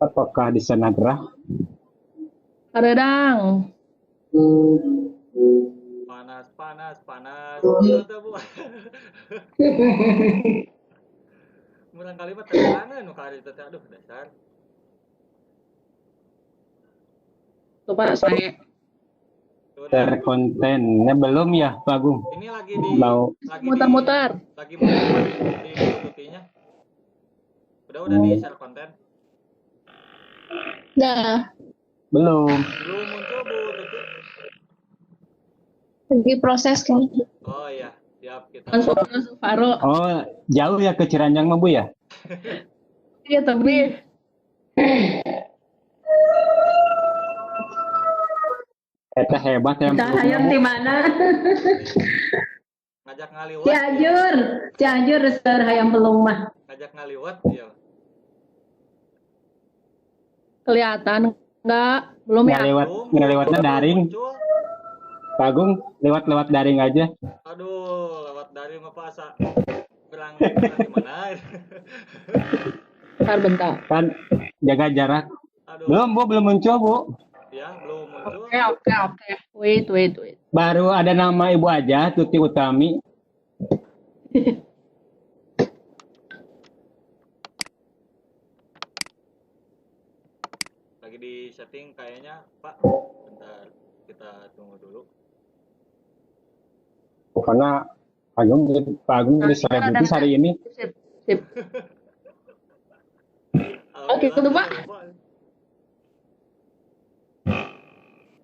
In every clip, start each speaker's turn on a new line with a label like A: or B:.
A: Apakah di sana gerah?
B: Kadang.
C: Panas, panas, panas. Betul tuh, Bu. Murang kali mah terangan nu kari teh aduh dasar.
B: Coba saya.
C: Sudah.
A: Terkontennya belum ya, Pak Agung?
C: Ini lagi di
A: Mau
B: Muter-muter.
C: lagi muter di bututinya. Udah di share konten.
D: Dah,
A: belum.
C: Belum muncul Bu Tuti.
D: lagi proses kan.
C: Oh iya, siap kita.
B: Langsung Faro.
A: Oh, jauh ya ke Ciranjang mah, Bu ya?
B: Iya tapi.
A: Eta hebat ya.
E: Kita hayam di mana?
C: Ngajak ngaliwat.
E: Cianjur, Cianjur Seur hayam belum mah.
C: Ngajak ngaliwat ya.
B: Kelihatan enggak? Belum ya?
A: Lewatnya daring.
C: Muncul.
A: Pak Agung lewat daring aja.
C: Aduh, lewat daring apa asa berangkat di mana?
B: Bentar.
A: Kan jaga jarak.
C: Aduh.
A: Belum, Bu, belum muncul, Bu.
C: Ya, belum muncul.
B: Oke. Wait.
A: Baru ada nama Ibu aja, Tuti Utami.
C: Lagi di setting kayaknya, Pak. Bentar, kita tunggu dulu.
A: Karena Pak Agung jadi selebritis hari ini.
B: Sip. Oke, itu Pak.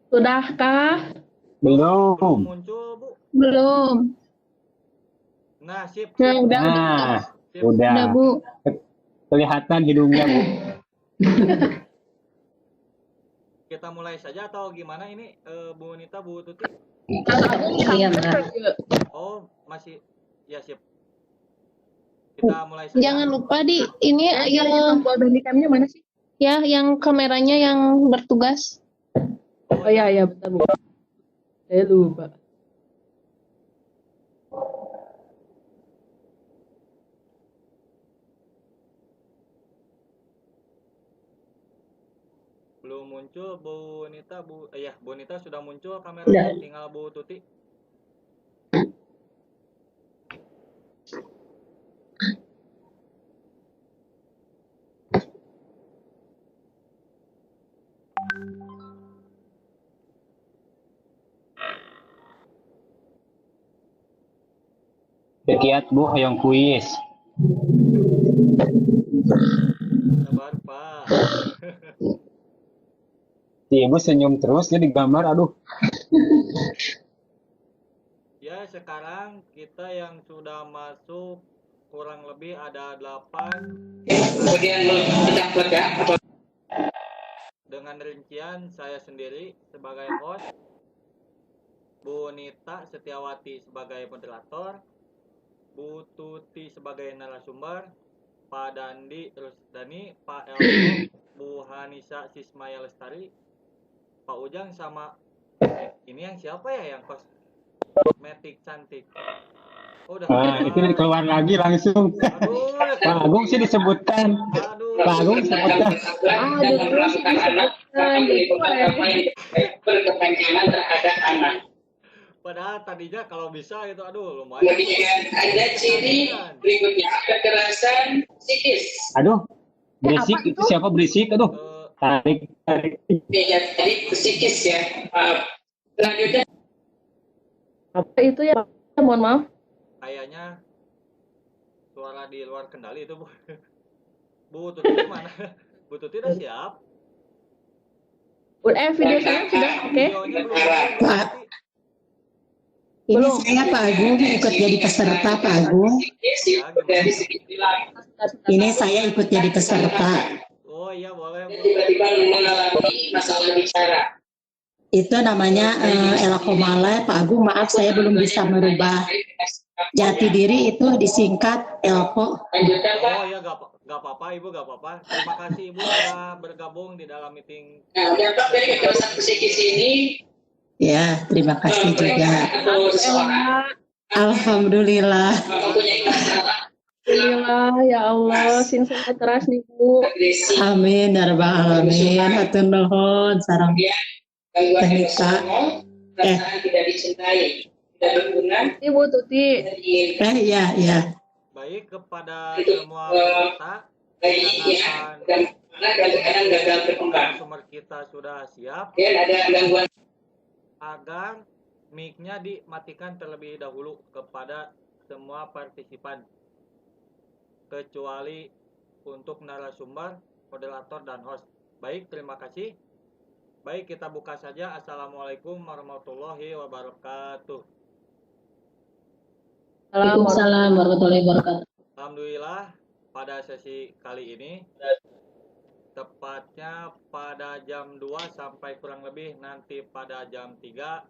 B: Sudahkah?
A: Belum.
C: Muncul, Bu.
D: Belum.
C: Nah, sip.
D: Nah, udah.
A: Nah,
C: Sip.
A: udah.
D: Udah, Bu.
A: Kelihatan hidungnya, Bu.
C: Kita mulai saja atau gimana ini Bu Nita, Bu Tuti?
E: Iya, Mbak.
C: Oh, masih ya siap. Kita mulai saja.
D: Jangan lupa ini
B: Yang buat bandicamnya mana sih?
D: ya yang kameranya yang bertugas.
B: Oh iya, bentar Bu. Saya lupa.
C: Belum muncul Bu Nita, Bu Nita sudah muncul kameranya, tinggal Bu Tuti.
A: Kiat, Bu, hoyong kuis.
C: Sabar, Pak.
A: Si Ibu senyum terus jadi gambar, aduh.
C: Ya, sekarang kita yang sudah masuk kurang lebih ada 8.
F: Kemudian mencatat ya.
C: Dengan rincian saya sendiri sebagai host, Bu Nita Setiawati sebagai moderator, Bu Tuti sebagai narasumber, Pak Dandi Rusdani, Pak Elko, Bu Hanisa Sismaya Lestari, Pak Ujang sama ini yang siapa ya yang kosmetik cantik? Oh, udah.
A: Itu keluar lagi langsung.
C: Aduh,
A: Pak Agung sih disebutkan.
C: aduh.
A: Pak Agung disebutkan.
F: Berkepanjangan terhadap anak.
C: Padahal tadinya kalau bisa itu aduh lumayan.
F: Kemudian ada ciri berikutnya kekerasan psikis.
A: Aduh, berisik itu siapa berisik? Aduh, tarik.
F: Ya, jadi psikis ya. Selanjutnya
B: Apa itu ya? Mohon maaf.
C: Kayaknya suara di luar kendali itu, Bu. Bu Tuti mana? Bu Tuti udah siap?
B: Video saya sudah oke.
C: Videonya belum.
G: Pak. Ini saya Pak Agung ikut jadi peserta Pak Agung.
F: dari segi perilaku.
G: Ini saya ikut jadi peserta.
C: Oh iya boleh, Bu.
F: Tiba-tiba mengalami masalah bicara.
G: Itu namanya Elkomale. Pak Agung maaf saya belum bisa merubah jati diri, itu disingkat Elko.
F: Lanjutkan Pak.
C: Oh iya gak apa-apa Ibu, gak apa-apa. Terima kasih Ibu sudah bergabung di dalam meeting.
F: Nah, dampak dari kekerasan psikis ini
G: Ya, terima kasih juga.
F: atau seseorang
G: Alhamdulillah.
F: mempunyai masalah
B: Alhamdulillah ya Allah, sing sehat terus nih Bu.
F: agresi,
G: Amin ya rabbal alamin. Hatur nuhun sareng
F: gangguan
G: Teh Nita.
F: emosional, perasaan tidak dicintai, tidak berguna,
B: Ibu Tuti.
F: tidak diinginkan.
G: Iya, iya.
C: Baik kepada
F: Itu,
C: semua peserta
F: Bagi
C: yang
F: ya,
C: akan
F: dan kadang-kadang gagal berkembang.
C: sumber kita sudah siap
F: Dan ada gangguan
C: agar mic-nya dimatikan terlebih dahulu kepada semua partisipan kecuali untuk narasumber, moderator, dan host. Baik, terima kasih. Baik, kita buka saja. Assalamualaikum warahmatullahi wabarakatuh.
E: Waalaikumsalam warahmatullahi wabarakatuh.
C: Alhamdulillah, pada sesi kali ini, tepatnya pada jam 2 sampai kurang lebih nanti pada jam 3,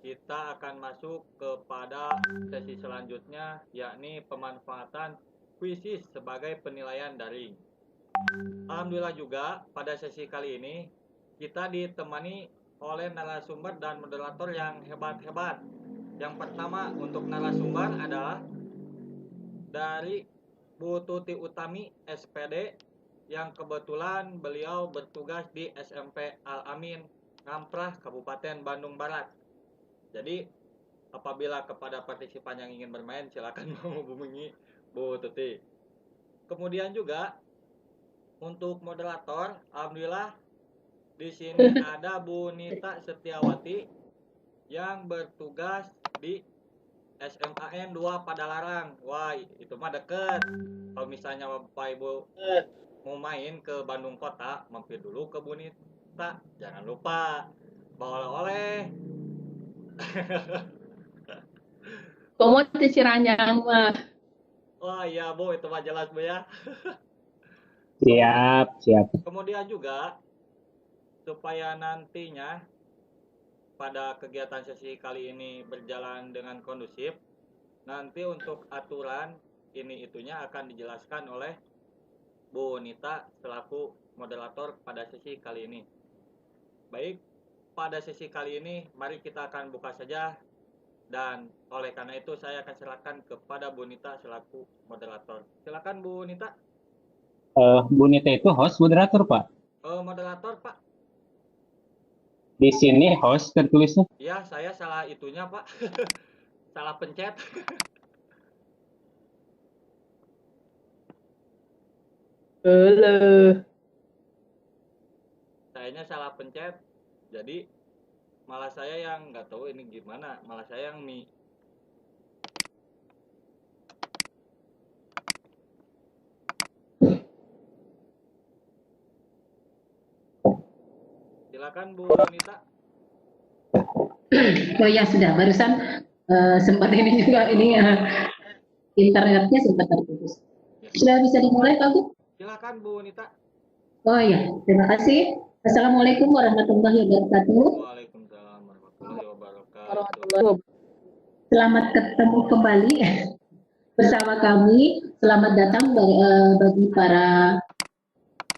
C: kita akan masuk kepada sesi selanjutnya, yakni pemanfaatan kuisis sebagai penilaian daring. Alhamdulillah juga pada sesi kali ini kita ditemani oleh narasumber dan moderator yang hebat-hebat. Yang pertama untuk narasumber adalah dari Bu Tuti Utami SPD yang kebetulan beliau bertugas di SMP Al-Amin, Ngamprah, Kabupaten Bandung Barat. Jadi apabila kepada partisipan yang ingin bermain silakan menghubungi Bu Tuti. Kemudian juga untuk moderator, alhamdulillah di sini ada Bu Nita Setiawati yang bertugas di SMAN 2 Padalarang. Wah, itu mah deket. Kalau misalnya Bapak Ibu mau main ke Bandung Kota, mampir dulu ke Bu Nita. Jangan lupa bawa oleh-oleh.
B: Komo di Ciranjang mah.
C: Wah iya Bu, itu mah jelas Bu ya.
A: Siap, siap.
C: Kemudian juga supaya nantinya pada kegiatan sesi kali ini berjalan dengan kondusif, nanti untuk aturan ini itunya akan dijelaskan oleh Bu Nita selaku moderator pada sesi kali ini. Baik, pada sesi kali ini mari kita akan buka saja, dan oleh karena itu saya akan silakan kepada Bu Nita selaku moderator. Silakan Bu Nita.
A: Bu Nita itu host moderator, Pak.
C: Moderator Pak.
A: Di sini host tertulisnya.
C: Ya, saya salah itunya Pak. Salah pencet.
B: Halo.
C: Sayanya salah pencet. Jadi malah saya yang nggak tahu ini gimana. Malah saya yang silakan Bu Nita.
E: Oh ya sudah, barusan sempat ini juga internetnya sempat terputus. Sudah bisa dimulai Pak Gu?
C: Silakan Bu Nita.
E: Oh ya, terima kasih. Assalamualaikum warahmatullahi wabarakatuh.
C: Waalaikumsalam warahmatullahi wabarakatuh.
B: Warahmatullahi wabarakatuh.
E: Selamat ketemu kembali bersama kami. Selamat datang bagi para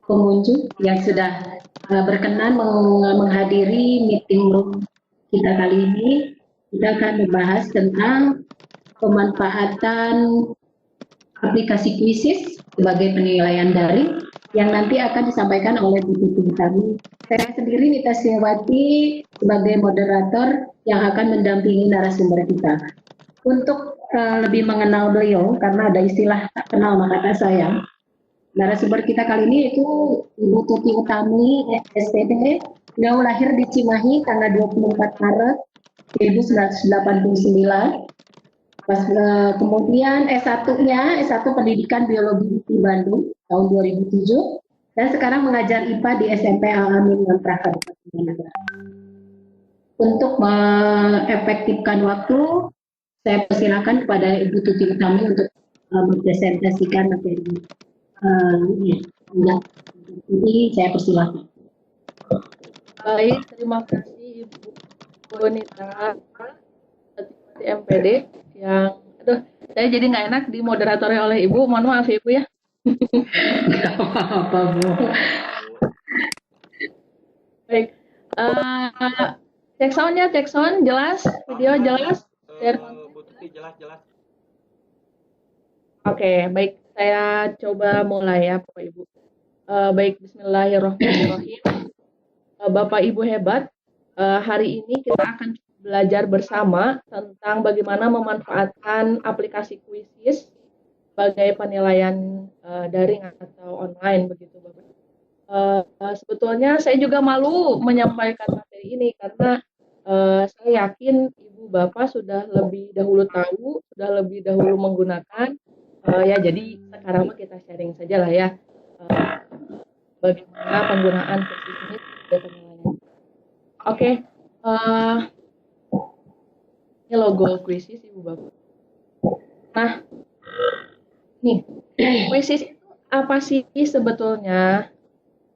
E: pengunjung yang sudah berkenan menghadiri meeting room kita kali ini. Kita akan membahas tentang pemanfaatan aplikasi kuisis sebagai penilaian daring yang nanti akan disampaikan oleh Bu Tuti kami. Saya sendiri Nita Setiawati sebagai moderator yang akan mendampingi narasumber kita. Untuk lebih mengenal beliau, karena ada istilah tak kenal maka tak sayang, narasumber kita kali ini itu Ibu Tuti Utami, SPD. Beliau lahir di Cimahi tanggal 24 Maret 1989. Kemudian S1-nya, S1 Pendidikan Biologi di Bandung tahun 2007, dan sekarang mengajar IPA di SMP Al-Amin Ngamprah Kabupaten Bandung. Untuk mengefektifkan waktu, saya persilakan kepada Ibu Tuti Utami untuk mempresentasikan materi. Jadi saya persilakan.
B: Baik, terima kasih Ibu Bonita di MPD yang, saya jadi nggak enak di moderatornya oleh Ibu. Mohon maaf ya Ibu ya.
E: Nggak apa-apa Bu.
B: Baik, cek sound jelas, video jelas.
C: Bu Tuti jelas.
B: Oke, baik. Saya coba mulai ya, Bapak Ibu. Baik, Bismillahirrahmanirrahim. Bapak Ibu hebat, hari ini kita akan belajar bersama tentang bagaimana memanfaatkan aplikasi Quizizz sebagai penilaian daring atau online begitu, Bapak. Sebetulnya saya juga malu menyampaikan materi ini karena saya yakin Ibu Bapak sudah lebih dahulu tahu, sudah lebih dahulu menggunakan. Ya, jadi sekarang mah kita sharing saja lah ya bagaimana penggunaan Quizizz ini sebagai penilaian. Oke, ini logo Quizizz Ibu Bapak. Nah, nih Quizizz itu apa sih sebetulnya?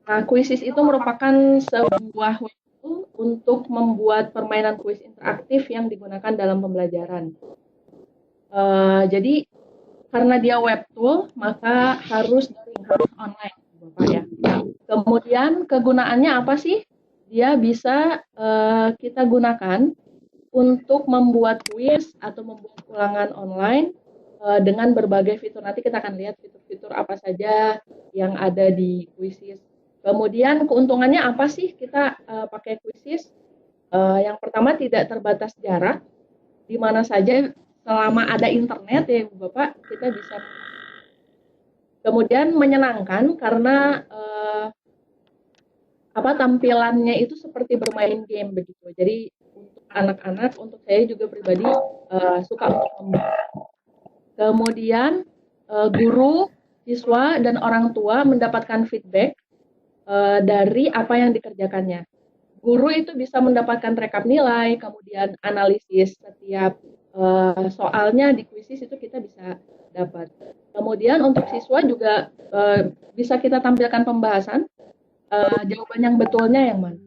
B: Nah, Quizizz itu merupakan sebuah waktu untuk membuat permainan kuis interaktif yang digunakan dalam pembelajaran. Jadi karena dia web tool, maka harus online, Bapak ya. Kemudian kegunaannya apa sih? Dia bisa kita gunakan untuk membuat kuis atau membuat ulangan online dengan berbagai fitur. Nanti kita akan lihat fitur-fitur apa saja yang ada di Quizizz. Kemudian keuntungannya apa sih kita pakai Quizizz? Yang pertama tidak terbatas jarak, di mana saja selama ada internet ya Ibu Bapak kita bisa. Kemudian menyenangkan karena tampilannya itu seperti bermain game begitu. Jadi untuk anak-anak, untuk saya juga pribadi suka untuk membuat. Kemudian guru, siswa dan orang tua mendapatkan feedback dari apa yang dikerjakannya. Guru itu bisa mendapatkan rekap nilai, kemudian analisis setiap soalnya di Quizizz itu kita bisa dapat. Kemudian untuk siswa juga bisa kita tampilkan pembahasan, jawaban yang betulnya yang mana.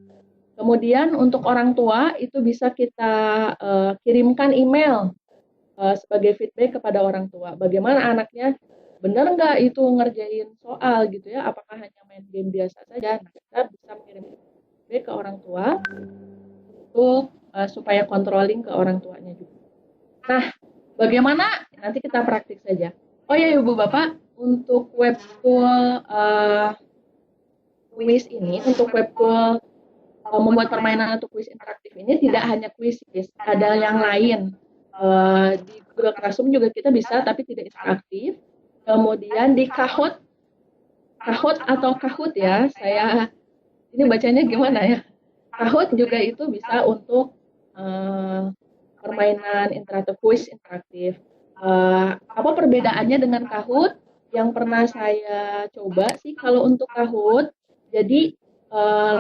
B: Kemudian untuk orang tua itu bisa kita kirimkan email sebagai feedback kepada orang tua. Bagaimana anaknya, benar nggak itu ngerjain soal gitu ya, apakah hanya main game biasa saja. Nah, kita bisa mengirim feedback ke orang tua untuk supaya controlling ke orang tuanya juga. Nah, bagaimana? Nanti kita praktik saja. Oh ya Ibu Bapak, untuk web tool quiz ini, untuk web tool membuat permainan atau quiz interaktif ini tidak hanya Quizizz, ada yang lain. Di Google Classroom juga kita bisa, tapi tidak interaktif. Kemudian di Kahoot atau Kahoot ya, saya ini bacanya gimana ya? Kahoot juga itu bisa untuk permainan interaktif, quiz interaktif. Apa perbedaannya dengan Kahoot? Yang pernah saya coba sih, kalau untuk Kahoot, jadi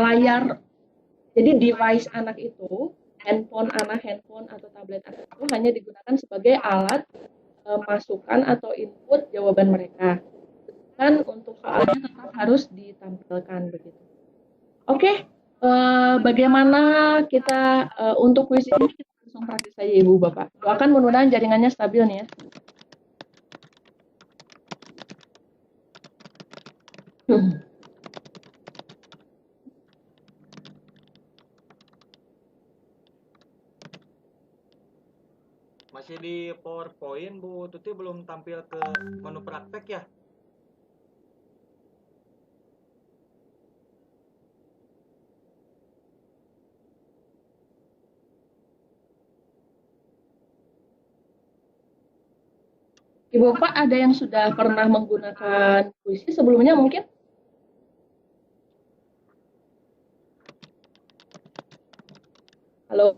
B: layar, jadi device anak itu, handphone atau tablet anak itu hanya digunakan sebagai alat masukan atau input jawaban mereka. Dan untuk soalnya tetap harus ditampilkan begitu. Oke, bagaimana kita untuk kuis ini kita langsung praktis saja Ibu Bapak. Doakan mudah-mudahan jaringannya stabil nih ya.
C: Masih di PowerPoint, Bu Tuti belum tampil ke menu praktek ya?
B: Ibu Bapak ada yang sudah pernah menggunakan Quizizz sebelumnya mungkin? Halo?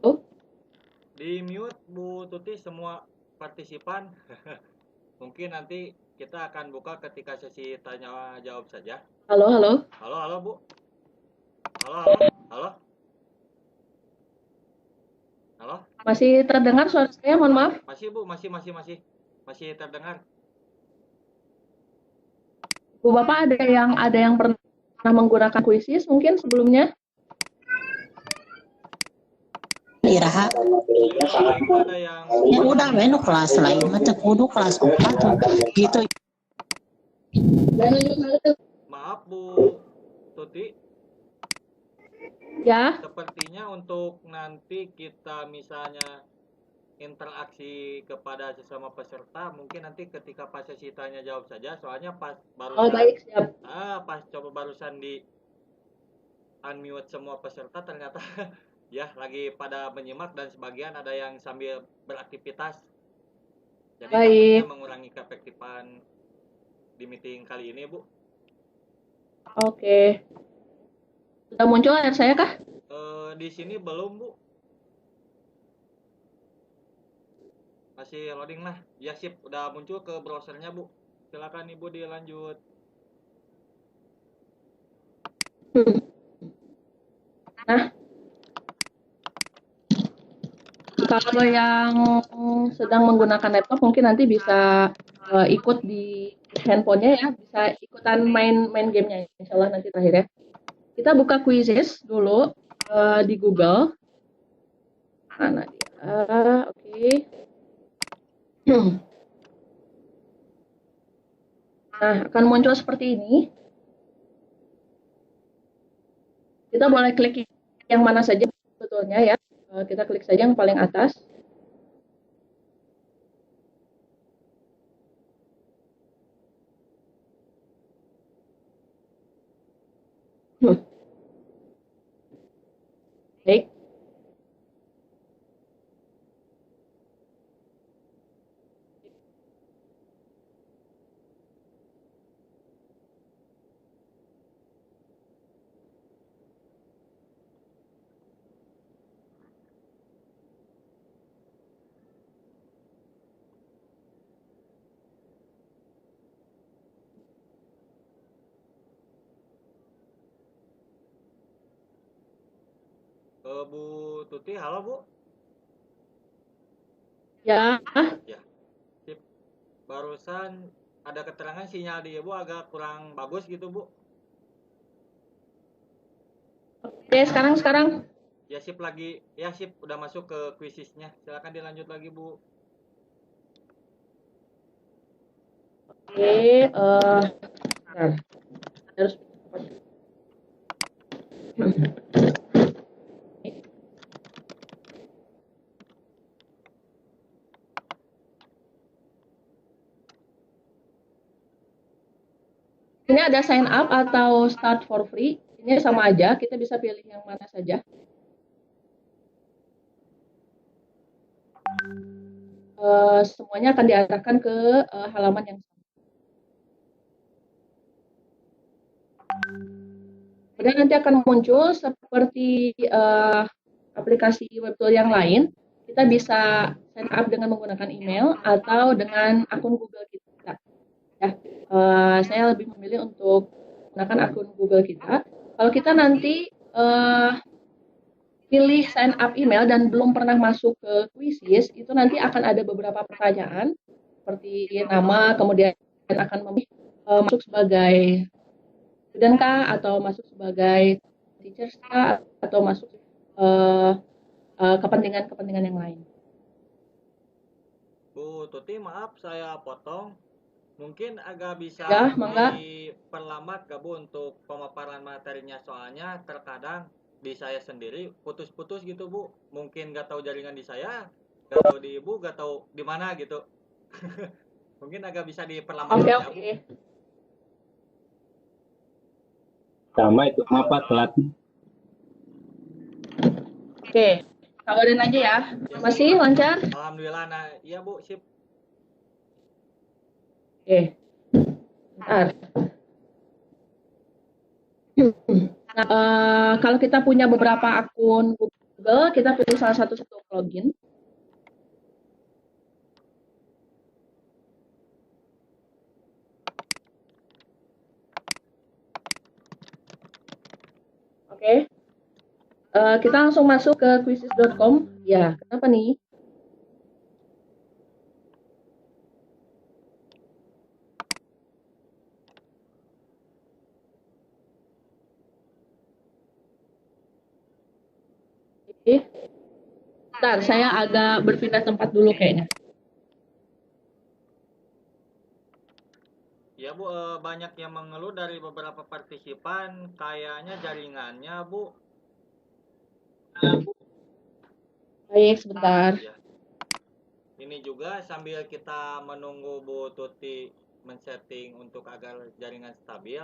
C: Di mute Bu Tuti semua partisipan. Mungkin nanti kita akan buka ketika sesi tanya jawab saja.
B: Halo, halo?
C: Halo Bu. Halo.
B: Masih terdengar suara saya, mohon maaf?
C: Masih Bu, masih terdengar.
B: Bu Bapak ada yang pernah menggunakan Quizizz mungkin sebelumnya?
G: Iraha.
C: Ada yang
G: Ya udah menu kelas lain macam kudu kelas 4 gitu.
C: maaf Bu Tuti,
B: Ya.
C: sepertinya untuk nanti kita misalnya interaksi kepada sesama peserta, mungkin nanti ketika pas sesi tanya jawab saja, soalnya pas
B: Oh,
C: barusan
B: baik, siap.
C: pas coba barusan di unmute semua peserta ternyata ya lagi pada menyimak dan sebagian ada yang sambil beraktivitas. Jadi
B: Baik.
C: takutnya mengurangi keefektifan di meeting kali ini, Bu.
B: Oke. Sudah muncul layar saya kah?
C: Di sini belum, Bu. Masih loading lah. Ya sip, udah muncul ke browsernya, Bu. Silakan Ibu dilanjut.
B: Nah, kalau yang sedang menggunakan laptop mungkin nanti bisa ikut di handphonenya ya, bisa ikutan main gamenya, insya Allah nanti terakhir ya. Kita buka quizzes dulu di Google. Mana dia? Oke. Nah, akan muncul seperti ini. Kita boleh klik yang mana saja sebetulnya ya. Kita klik saja yang paling atas. Baik.
C: Bu Tuti, halo Bu.
B: Ya.
C: Ya. Sip. Barusan ada keterangan sinyal di Ibu agak kurang bagus gitu, Bu.
B: Oke, sekarang.
C: Ya sip lagi. Ya sip, udah masuk ke quizesnya. Silakan dilanjut lagi, Bu.
B: Oke, bentar. Harus ini ada sign up atau start for free. Ini sama aja, kita bisa pilih yang mana saja. Semuanya akan diarahkan ke halaman yang sama. Kemudian nanti akan muncul seperti aplikasi web tool yang lain. Kita bisa sign up dengan menggunakan email atau dengan akun Google kita. Ya, saya lebih memilih untuk menggunakan akun Google kita. Kalau kita nanti pilih sign up email dan belum pernah masuk ke quizzes, itu nanti akan ada beberapa pertanyaan seperti nama, kemudian akan memilih masuk sebagai student kah, atau masuk sebagai teachers kah, atau masuk kepentingan-kepentingan yang lain.
C: Bu Tuti, maaf saya potong. Mungkin agak bisa
B: Ya, mangga.
C: diperlambat gak Bu untuk pemaparan materinya, soalnya terkadang di saya sendiri putus-putus gitu Bu. Mungkin gak tahu jaringan di saya, gak tahu di Ibu, gak tahu di mana gitu. Mungkin agak bisa diperlambat ya Bu.
B: Oke.
A: Sama itu apa telat.
B: Oke, kabarin aja ya. Masih lancar?
C: Alhamdulillah. Nah, iya Bu, sip.
B: Oke. Bentar. Nah, kalau kita punya beberapa akun Google, kita pilih salah satu login. Oke. Kita langsung masuk ke quizzes.com. Ya, kenapa nih? Oke. Bentar, saya agak berpindah tempat dulu kayaknya.
C: Ya Bu, banyak yang mengeluh dari beberapa partisipan, kayaknya jaringannya Bu.
B: Baik, sebentar.
C: Ya. ini juga sambil kita menunggu Bu Tuti men-setting untuk agar jaringan stabil,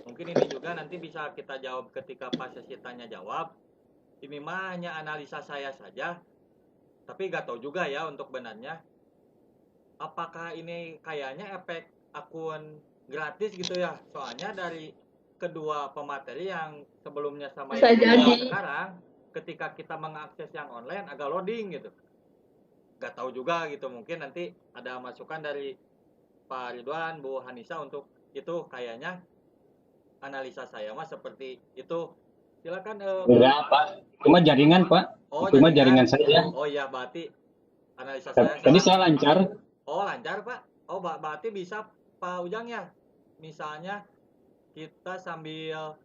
C: mungkin ini juga nanti bisa kita jawab ketika pas sesi tanya jawab. Ini mah hanya analisa saya saja, tapi nggak tahu juga ya untuk benarnya apakah ini kayaknya efek akun gratis gitu ya, soalnya dari kedua pemateri yang sebelumnya sama
B: Bisa
C: yang
B: jadi.
C: sekarang ketika kita mengakses yang online agak loading gitu, nggak tahu juga gitu. Mungkin nanti ada masukan dari Pak Ridwan, Bu Hanisa untuk itu. Kayaknya analisa saya mah seperti itu. Silakan
A: Enggak, Pak. Cuma jaringan, Pak.
C: oh
A: Cuma jaringan saja.
C: oh iya, berarti analisa saya
A: Tadi
C: salah.
A: saya lancar.
C: Oh lancar Pak. Oh berarti bisa Pak Ujang ya. Misalnya kita sambil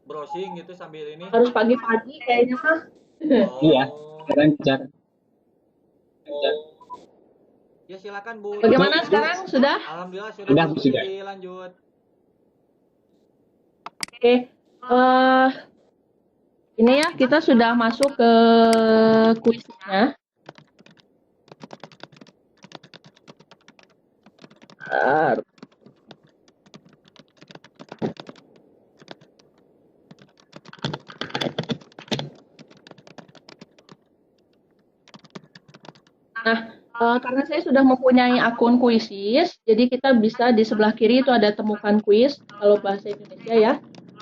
C: browsing gitu sambil ini.
B: Harus pagi-pagi kayaknya mah.
C: Oh.
A: Iya. Lancar.
C: Ya silakan Bu.
B: Bagaimana sekarang? Sudah?
C: Alhamdulillah
A: Sudah,
C: sudah.
A: Bu, sudah.
C: Lanjut.
B: Oke. Ini ya, kita sudah masuk ke kuisnya. Nah, karena saya sudah mempunyai akun Quizizz, jadi kita bisa di sebelah kiri itu ada temukan kuis, kalau bahasa Indonesia ya.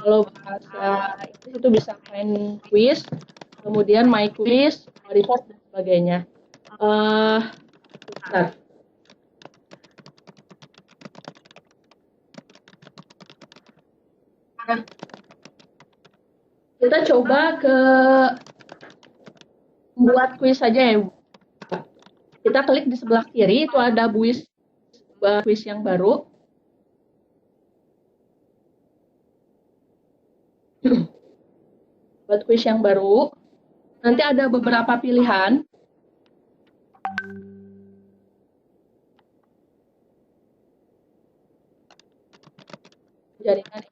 B: Kalau bahasa Inggris itu bisa find quiz, kemudian my quiz, report, dan sebagainya. Bentar. Nah, kita coba ke membuat kuis saja ya. Kita klik di sebelah kiri, itu ada kuis yang baru. Buat kuis yang baru, nanti ada beberapa pilihan. Jaringan.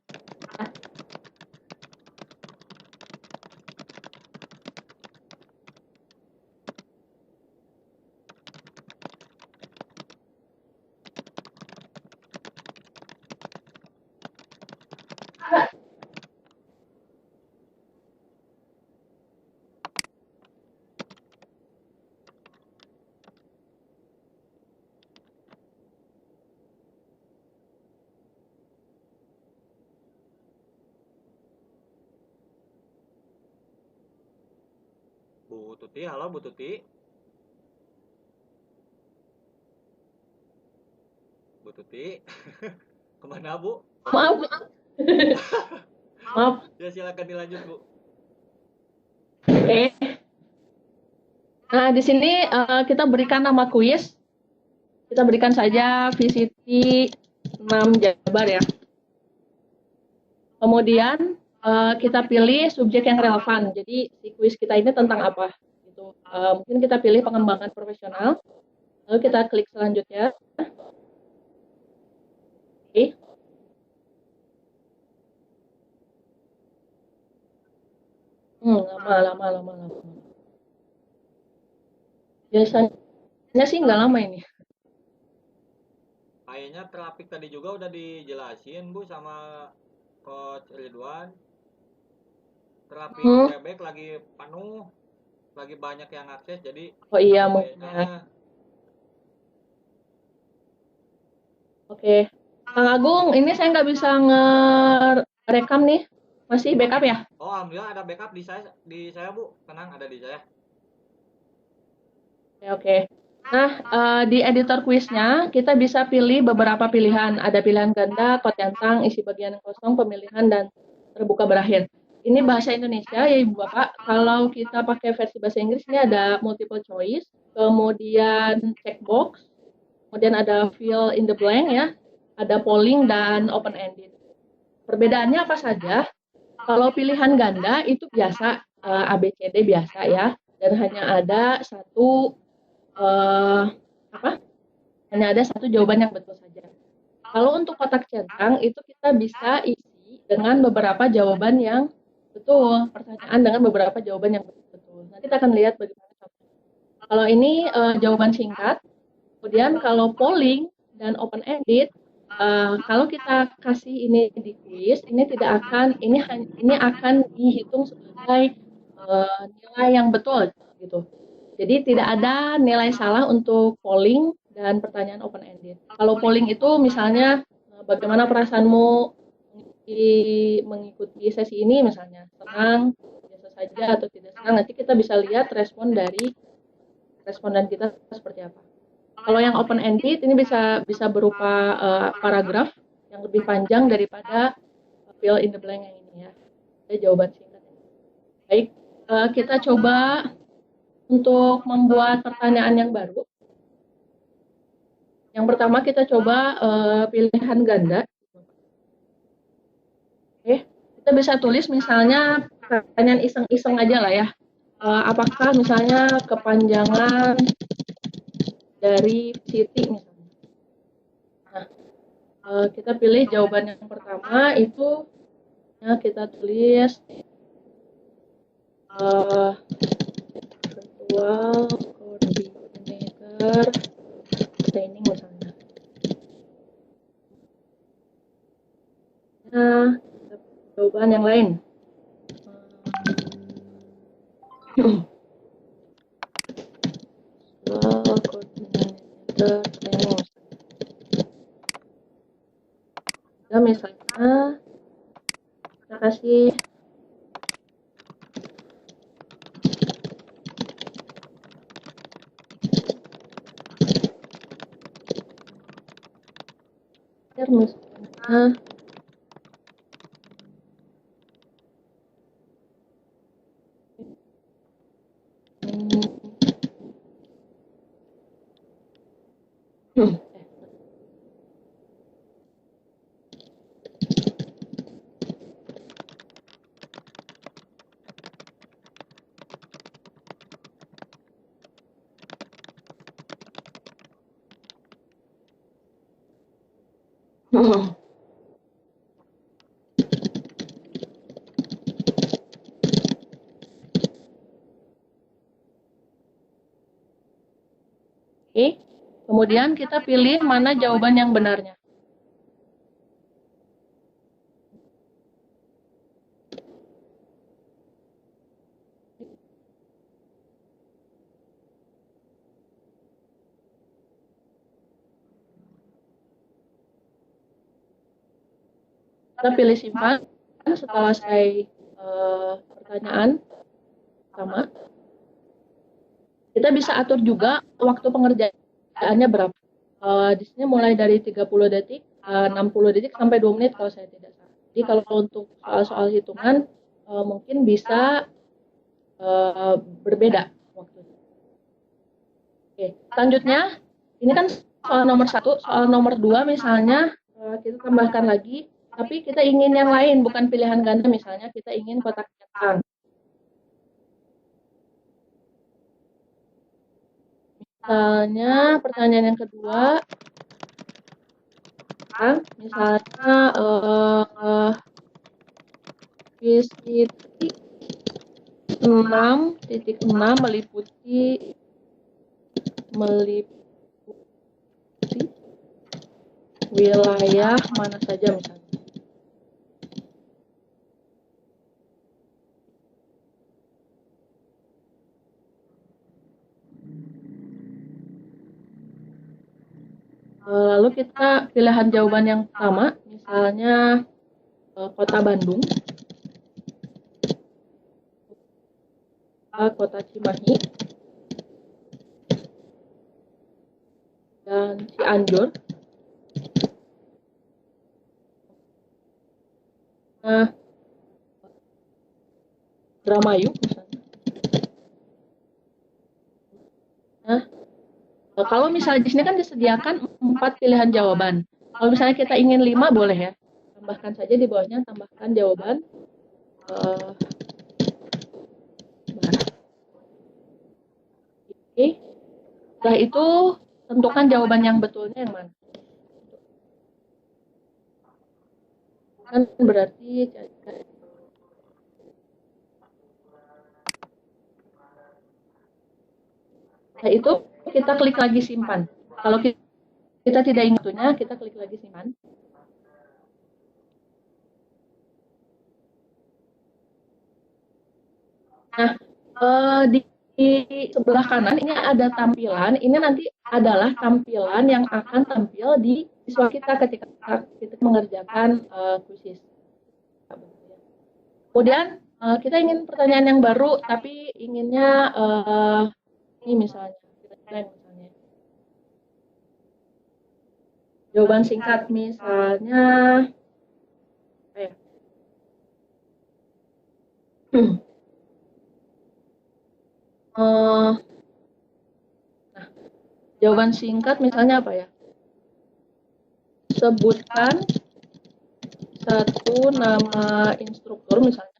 C: Bu Tuti, halo Bu Tuti. Bu Tuti. Kemana Bu?
B: Maaf. Maaf.
C: Ya silakan dilanjut Bu.
B: Oke. Nah, di sini kita berikan nama kuis. Kita berikan saja VCT 6 Jabar ya. Kemudian kita pilih subjek yang relevan. Jadi si kuis kita ini tentang apa? Gitu. Mungkin kita pilih pengembangan profesional. Lalu kita klik selanjutnya. Oke. Lama. Biasanya sih nggak lama ini.
C: Kayaknya traffic tadi juga udah dijelasin Bu sama Coach Ridwan. Traffic Quebec lagi penuh, lagi banyak yang akses, jadi
B: oh iya mungkin. Oke, Kang Agung, ini saya nggak bisa ngerekam nih, masih backup ya?
C: Oh alhamdulillah ada backup di saya Bu, tenang ada di saya.
B: Oke. Nah, di editor kuisnya kita bisa pilih beberapa pilihan. Ada pilihan ganda, kotentang, isi bagian yang kosong, pemilihan, dan terbuka berakhir. Ini bahasa Indonesia ya Ibu Bapak. Kalau kita pakai versi bahasa Inggris ini ada multiple choice, kemudian checkbox, kemudian ada fill in the blank ya, ada polling dan open ended. Perbedaannya apa saja? Kalau pilihan ganda itu biasa ABCD biasa ya, dan hanya ada satu hanya ada satu jawaban yang betul saja. Kalau untuk kotak centang itu kita bisa isi dengan beberapa jawaban yang betul, pertanyaan dengan beberapa jawaban yang betul. Nanti kita akan lihat bagaimana contohnya. Kalau ini jawaban singkat. Kemudian kalau polling dan open ended, kalau kita kasih ini di quiz, ini tidak akan ini akan dihitung sebagai nilai yang betul gitu. Jadi tidak ada nilai salah untuk polling dan pertanyaan open ended. Kalau polling itu misalnya bagaimana perasaanmu mengikuti sesi ini, misalnya senang, biasa saja atau tidak senang, nanti kita bisa lihat respon dari responden kita seperti apa. Kalau yang open ended ini bisa berupa paragraf yang lebih panjang daripada fill in the blank yang ini ya. Ada jawaban singkat. Baik, kita coba untuk membuat pertanyaan yang baru. Yang pertama kita coba pilihan ganda. Oke, kita bisa tulis misalnya pertanyaan iseng-iseng aja lah ya. Apakah misalnya kepanjangan dari Siti misalnya. Nah, kita pilih jawaban yang pertama itu ya, kita tulis virtual coordinator training misalnya. Nah, jawaban yang lain. Coordinator training. Ya, misalnya kita kasih misalnya Oke, kemudian kita pilih mana jawaban yang benarnya. Kita pilih simpan setelah selesai pertanyaan pertama. Kita bisa atur juga waktu pengerjaannya berapa. Di sini mulai dari 30 detik, 60 detik sampai 2 menit kalau saya tidak salah. Jadi kalau untuk soal hitungan mungkin bisa berbeda waktunya. Oke, selanjutnya ini kan soal nomor 1, soal nomor 2 misalnya kita tambahkan lagi, tapi kita ingin yang lain, bukan pilihan ganda, misalnya kita ingin kotak centang. Misalnya pertanyaan yang kedua, misalnya visi 6.6 meliputi wilayah mana saja misalnya. Lalu kita pilihan jawaban yang pertama, misalnya Kota Bandung, Kota Cimahi, dan Cianjur. Nah, Indramayu misalnya. Nah, kalau misalnya di sini kan disediakan 4 pilihan jawaban. Kalau misalnya kita ingin 5 boleh ya. Tambahkan saja di bawahnya, tambahkan jawaban Oke. Setelah itu tentukan jawaban yang betulnya yang mana. Kan berarti setelah itu kita klik lagi simpan. Kalau kita tidak ingat waktunya, kita klik lagi simpan. Nah, di sebelah kanan ini ada tampilan. Ini nanti adalah tampilan yang akan tampil di siswa kita ketika kita mengerjakan kuisis. Kemudian kita ingin pertanyaan yang baru, tapi inginnya ini misalnya, jawaban singkat misalnya, nah, jawaban singkat misalnya apa ya? Sebutkan satu nama instruktur misalnya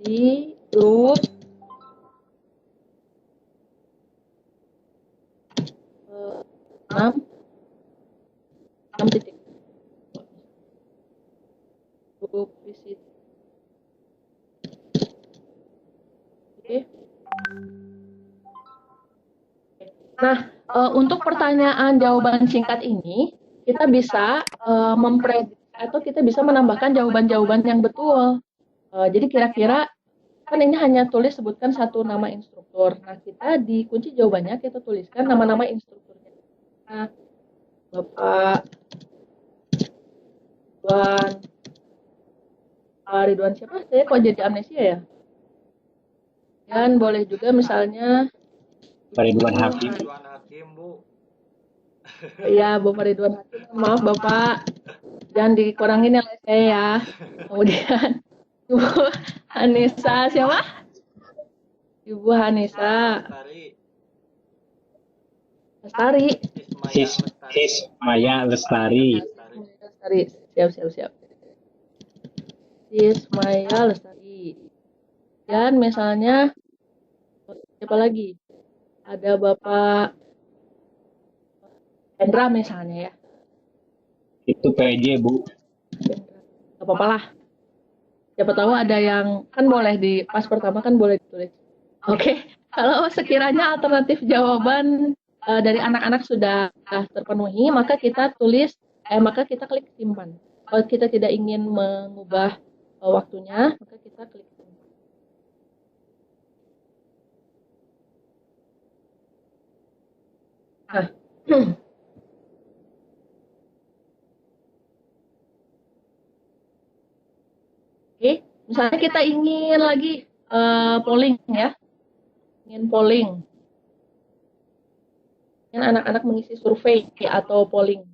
B: di grup 6 titik grup visit. Oke. Nah, untuk pertanyaan jawaban singkat ini kita bisa memprediksi atau kita bisa menambahkan jawaban-jawaban yang betul. Jadi kira-kira kan ini hanya tulis sebutkan satu nama instruktur. Nah, kita di kunci jawabannya kita tuliskan nama-nama instrukturnya. Nah, Bapak Ridwan siapa? Saya kok jadi amnesia ya? Dan boleh juga misalnya
A: Pak Ridwan Hakim.
C: Ridwan Hakim, Bu.
B: ya, Bapak Ridwan Hakim. Maaf Bapak, jangan dikurangin yang saya ya. Kemudian Ibu Hanisa siapa? Ibu Hanisa Lestari.
A: Maya Lestari.
B: Siap. Maya Lestari. Dan misalnya siapa lagi? Ada Bapak Hendra misalnya ya.
A: Itu PJ, Bu.
B: Gak apa-apa lah. Siapa tahu ada yang kan boleh di pas pertama kan boleh ditulis. Oke. Kalau sekiranya alternatif jawaban dari anak-anak sudah terpenuhi, maka kita klik simpan. Kalau kita tidak ingin mengubah waktunya, maka kita klik simpan. Nah, oke, misalnya kita ingin lagi polling ya, ingin polling, ingin anak-anak mengisi survei atau polling.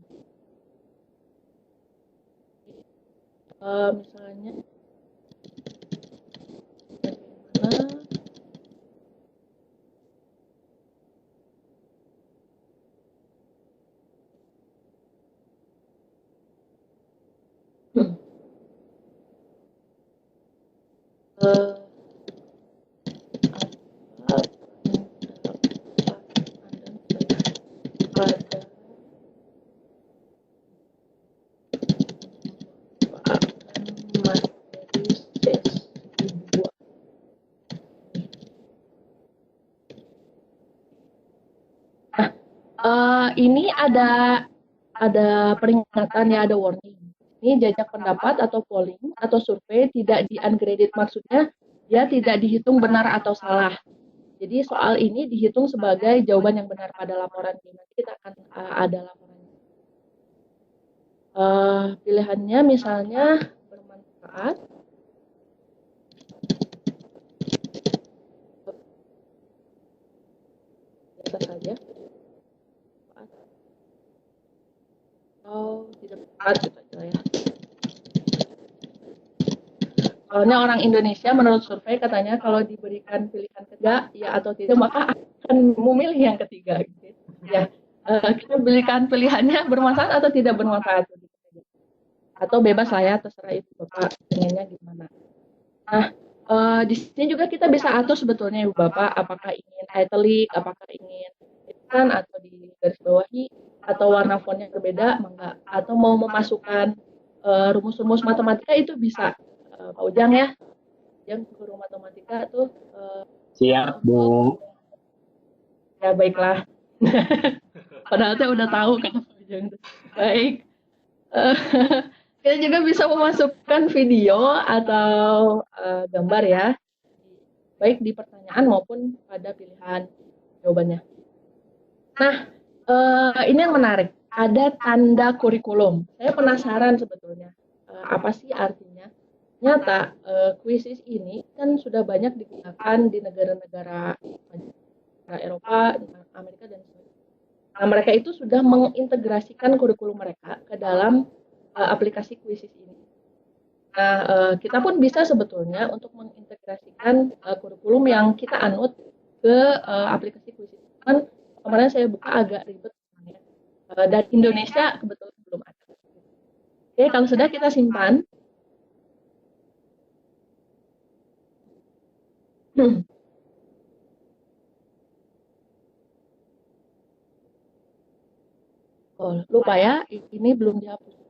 B: Misalnya, ini ada peringatan ya, ada warning. Ini jajak pendapat atau polling atau survei tidak di-ungraded, maksudnya dia tidak dihitung benar atau salah. Jadi soal ini dihitung sebagai jawaban yang benar pada laporan ini. Nanti kita akan ada laporannya. Pilihannya misalnya bermanfaat. Biasa saja. Oh, tidak berat gitu aja ya. Soalnya orang Indonesia menurut survei katanya kalau diberikan pilihan ketiga ya atau tidak maka akan memilih yang ketiga gitu. Ya, kita berikan pilihannya bermanfaat atau tidak bermanfaat atau bebas lah ya, terserah itu Bapak pengennya gimana. Nah, di sini juga kita bisa atur sebetulnya Ibu Bapak apakah ingin italic, apakah ingin kan atau di garis bawahi atau warna fontnya berbeda, enggak. Atau mau memasukkan rumus-rumus matematika itu bisa Pak Ujang ya, yang guru matematika tuh
A: Siap, Bu.
B: Ya baiklah. Padahal saya udah tahu kan. Baik. Eh, kita juga bisa memasukkan video atau gambar ya, baik di pertanyaan maupun pada pilihan jawabannya. Nah, ini yang menarik. Ada tanda kurikulum. Saya penasaran sebetulnya apa sih artinya. Nyata kuisis ini kan sudah banyak digunakan di negara-negara Eropa, Amerika dan sebagainya. Nah, mereka itu sudah mengintegrasikan kurikulum mereka ke dalam aplikasi kuisis ini. Nah, kita pun bisa sebetulnya untuk mengintegrasikan kurikulum yang kita anut ke aplikasi kuisis. Kan kemarin saya buka agak ribet. Dan Indonesia kebetulan belum ada. Oke, kalau sudah kita simpan. Oh, lupa ya, ini belum dihapus.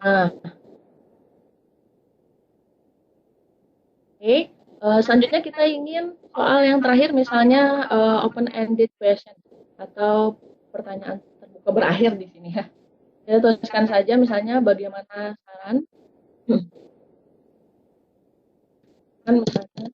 B: Nah, oke. Selanjutnya kita ingin soal yang terakhir misalnya open-ended question atau pertanyaan terbuka berakhir di sini ya. Saya tuliskan saja misalnya bagaimana saran. Kan misalnya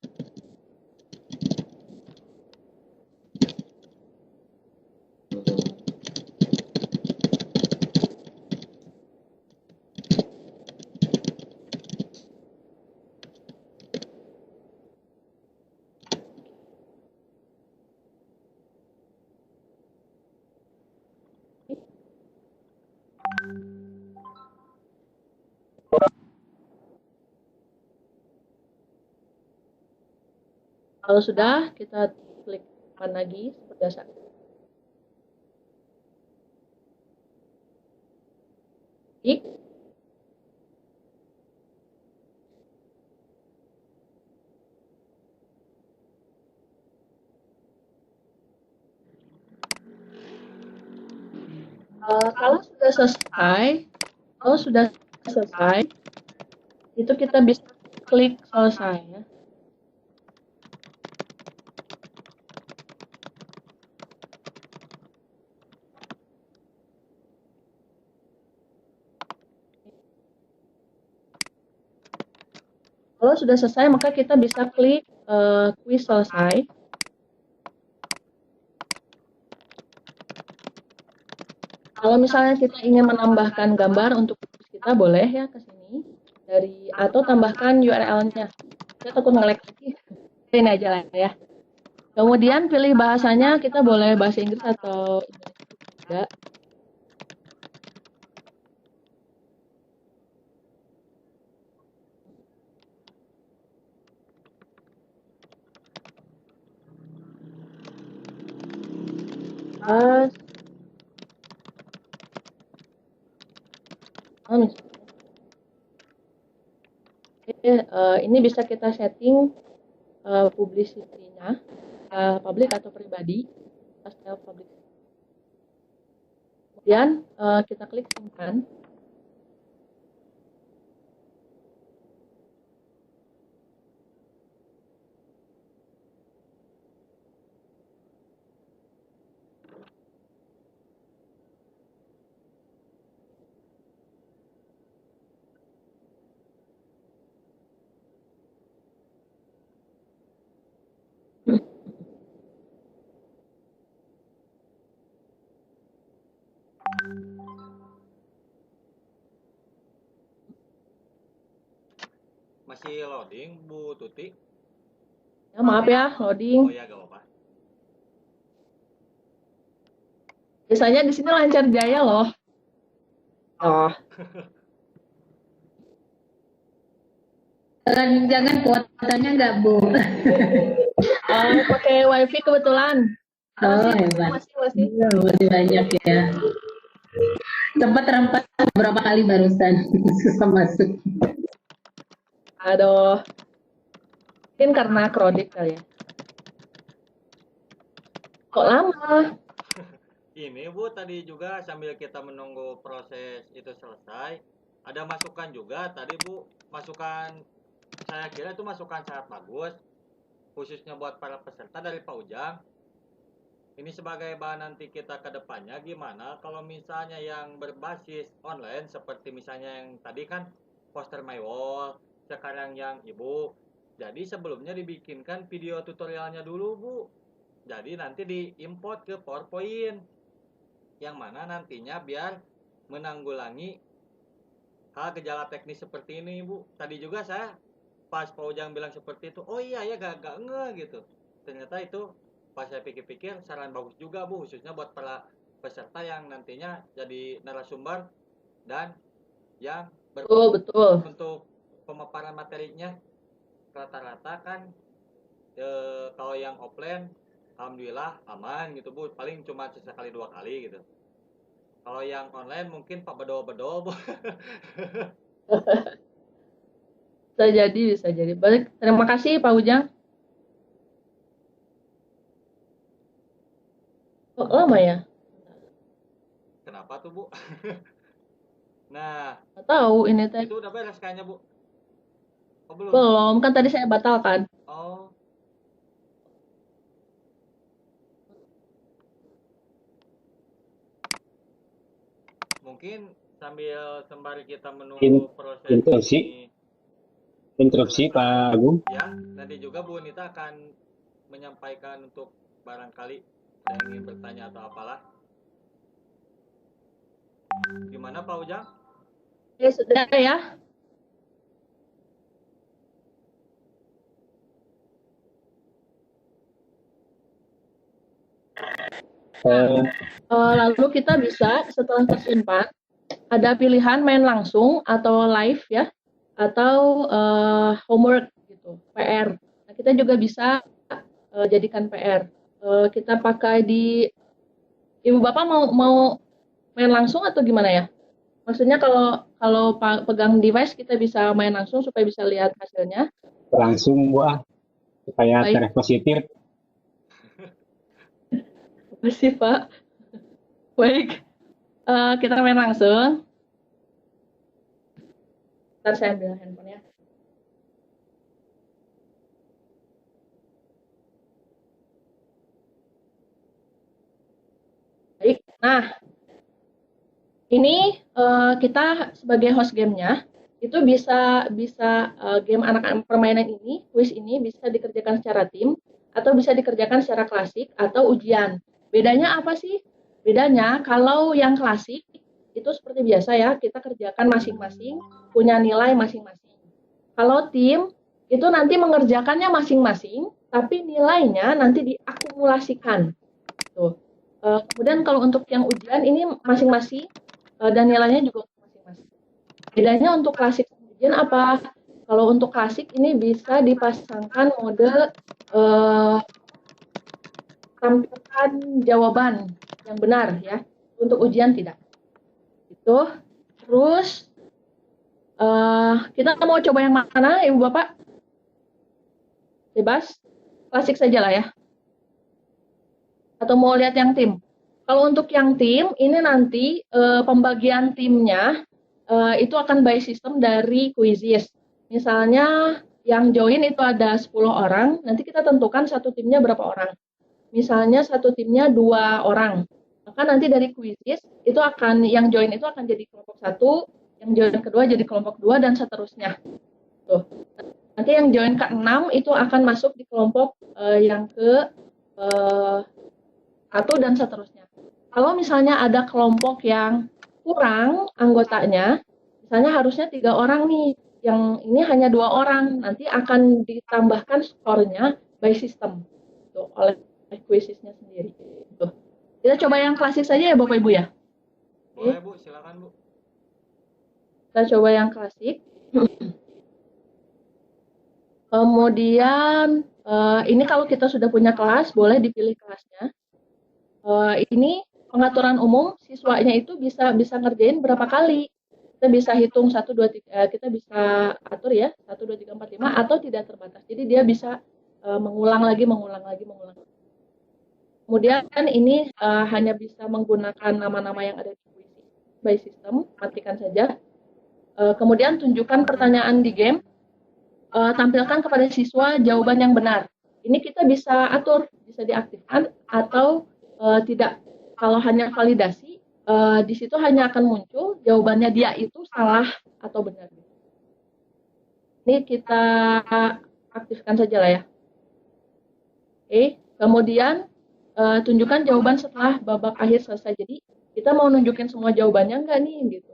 B: kalau sudah, kita klik kapan lagi seperti biasa. Klik. Kalau sudah selesai, itu kita bisa klik selesai ya. Kalau sudah selesai, maka kita bisa klik kuis selesai. Kalau misalnya kita ingin menambahkan gambar untuk kuis kita, boleh ya ke sini atau tambahkan URL-nya. Saya takut nge-lag lagi. Ini aja lah ya. Kemudian pilih bahasanya, kita boleh bahasa Inggris atau Indonesia juga. Ini bisa kita setting publicity-nya, public atau pribadi, public. Kemudian kita klik simpan.
C: Masih loading, Bu Tuti?
B: Ya, maaf ya, loading.
C: Oh ya, gak apa-apa.
B: Biasanya di sini lancar jaya loh. Oh.
E: Jangan kuotanya nggak, Bu.
B: Pakai wifi kebetulan.
E: Oh, hebat.
B: Masih.
E: Masih banyak ya. Sempat terempat beberapa kali barusan susah masuk.
B: Aduh, mungkin karena kredit kali ya. Kok lama?
C: Ini Bu, tadi juga sambil kita menunggu proses itu selesai, ada masukan juga tadi Bu, masukan saya kira itu masukan sangat bagus, khususnya buat para peserta dari Pak Ujang. Ini sebagai bahan nanti kita ke depannya gimana kalau misalnya yang berbasis online seperti misalnya yang tadi kan poster my wall, sekarang yang Ibu. Jadi sebelumnya dibikinkan video tutorialnya dulu Bu. Jadi nanti diimport ke PowerPoint. Yang mana nantinya biar menanggulangi hal gejala teknis seperti ini Bu. Tadi juga saya pas Pak Ujang bilang seperti itu, oh iya ya gak ngeh gitu. Ternyata itu pas saya pikir-pikir saran bagus juga Bu, khususnya buat para peserta yang nantinya jadi narasumber dan yang
B: Betul.
C: untuk pemaparan materinya rata-rata kan kalau yang offline alhamdulillah aman gitu Bu, paling cuma sekali 2 kali gitu. Kalau yang online mungkin Pak bedol-bedol Bu.
B: Bisa jadi. Baik, terima kasih Pak Ujang. Kok lama ya?
C: Kenapa tuh Bu? Nah,
B: Nggak tahu ini teh.
C: itu udah beres kayaknya Bu. Oh belum?
B: Belum, kan tadi saya batalkan.
C: Oh. Mungkin sambil sembari kita menunggu proses
A: interupsi. Interupsi Pak Agung.
C: ya, nanti juga Bu Nita akan menyampaikan untuk barangkali ada yang ingin bertanya atau apalah. Gimana Pak Ujang?
B: Ya sudah ya. Lalu kita bisa setelah tersimpan ada pilihan main langsung atau live ya, atau homework gitu, PR. Nah, kita juga bisa jadikan PR. Kita pakai di Ibu Bapak mau main langsung atau gimana ya? Maksudnya kalau pegang device kita bisa main langsung supaya bisa lihat hasilnya.
A: Langsung Bu, supaya
B: Baik.
A: terpositif.
B: Apa sih Pak? Baik, kita main langsung. Ntar saya ambil handphonenya. Baik, nah ini kita sebagai host gamenya itu bisa game anak-anak permainan ini, kuis ini bisa dikerjakan secara tim atau bisa dikerjakan secara klasik atau ujian. Bedanya apa sih? Bedanya kalau yang klasik itu seperti biasa ya, kita kerjakan masing-masing, punya nilai masing-masing. Kalau tim itu nanti mengerjakannya masing-masing, tapi nilainya nanti diakumulasikan. Tuh. Kemudian kalau untuk yang ujian ini masing-masing dan nilainya juga masing-masing. Bedanya untuk klasik dan ujian apa? Kalau untuk klasik ini bisa dipasangkan mode tampilkan jawaban yang benar ya. Untuk ujian tidak. Itu. Terus kita mau coba yang mana, Ibu Bapak? Bebas. Klasik saja lah ya. Atau mau lihat yang tim? Kalau untuk yang tim, ini nanti pembagian timnya itu akan by system dari Quizizz. Misalnya yang join itu ada 10 orang, nanti kita tentukan satu timnya berapa orang. Misalnya satu timnya 2 orang. Maka nanti dari Quizizz itu akan yang join itu akan jadi kelompok 1, yang join kedua jadi kelompok 2 dan seterusnya. Tuh. Nanti yang join ke-6 itu akan masuk di kelompok yang ke 1 dan seterusnya. Kalau misalnya ada kelompok yang kurang anggotanya, misalnya harusnya 3 orang nih, yang ini hanya 2 orang, nanti akan ditambahkan skornya by system tuh, oleh Quizizz-nya sendiri. Tuh. Kita coba yang klasik saja ya Bapak Ibu ya.
C: Boleh Bu, silakan Bu.
B: Kita coba yang klasik. Kemudian ini kalau kita sudah punya kelas, boleh dipilih kelasnya. Ini pengaturan umum siswanya itu bisa ngerjain berapa kali. Kita bisa hitung 1 2 3, kita bisa atur ya 1 2 3 4 5 atau tidak terbatas. Jadi dia bisa mengulang lagi. Kemudian ini hanya bisa menggunakan nama-nama yang ada di puisi by system, matikan saja. Kemudian tunjukkan pertanyaan di game, tampilkan kepada siswa jawaban yang benar. Ini kita bisa atur, bisa diaktifkan atau tidak. Kalau hanya validasi, di situ hanya akan muncul jawabannya dia itu salah atau benar. Ini kita aktifkan saja lah ya. Oke, kemudian tunjukkan jawaban setelah babak akhir selesai. Jadi kita mau nunjukin semua jawabannya enggak nih gitu.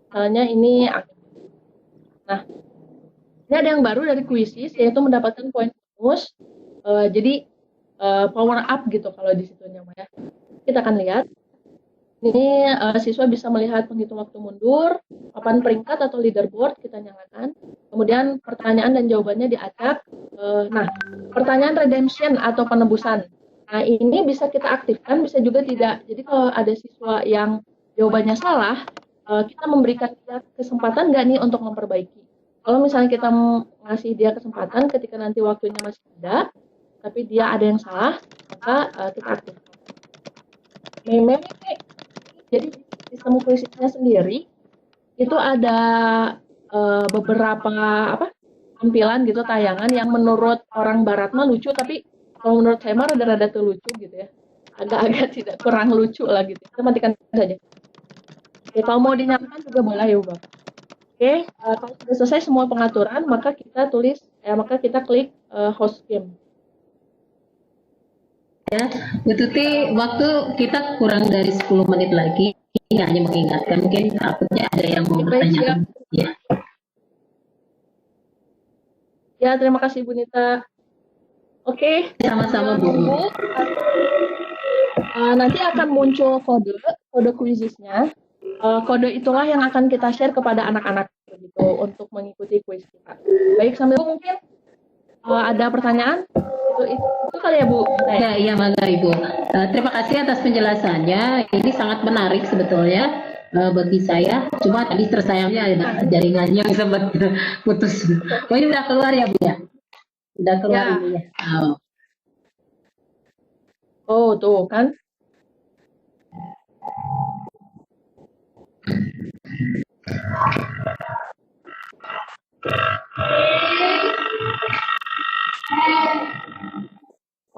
B: Misalnya ini aktif. Nah, ini ada yang baru dari Quizzes yaitu mendapatkan poin bonus. Jadi power up gitu kalau di situnya ya. Kita akan lihat. Ini siswa bisa melihat penghitung waktu mundur, papan peringkat atau leaderboard kita nyalakan. Kemudian pertanyaan dan jawabannya diacak. Nah, pertanyaan redemption atau penebusan. Nah, ini bisa kita aktifkan, bisa juga tidak. Jadi kalau ada siswa yang jawabannya salah, kita memberikan dia kesempatan nggak nih untuk memperbaiki. Kalau misalnya kita ngasih dia kesempatan ketika nanti waktunya masih ada, tapi dia ada yang salah, maka kita aktifkan. Meme, jadi sistem kuisnya sendiri itu ada beberapa tampilan gitu, tayangan yang menurut orang barat mah lucu, tapi kalau menurut saya mah rada-rada tuh lucu gitu ya, agak-agak tidak kurang lucu lah gitu. Kita matikan saja. Oke, kalau mau dinyalakan juga boleh ya Bapak. Oke, kalau sudah selesai semua pengaturan, maka kita klik host game.
E: Ya, Bu Tuti, waktu kita kurang dari 10 menit lagi. Ini hanya mengingatkan, mungkin takutnya ada yang mau bertanya. Ya.
B: Ya, terima kasih Bu Nita. Oke,
E: Sama-sama Bu.
B: Nanti akan muncul kode kuisnya. Kode itulah yang akan kita share kepada anak-anak gitu untuk mengikuti kuis kita. Baik, sambil mungkin ada pertanyaan? Itu kali ya Bu?
E: Ya, iya mangga Ibu. Terima kasih atas penjelasannya. Ini sangat menarik sebetulnya bagi saya. Cuma tadi tersayangnya ada jaringannya yang sempat putus. Oh, ini udah keluar ya Bu ya? Udah keluar
B: Ya.
E: ini ya.
B: Oh, tuh kan.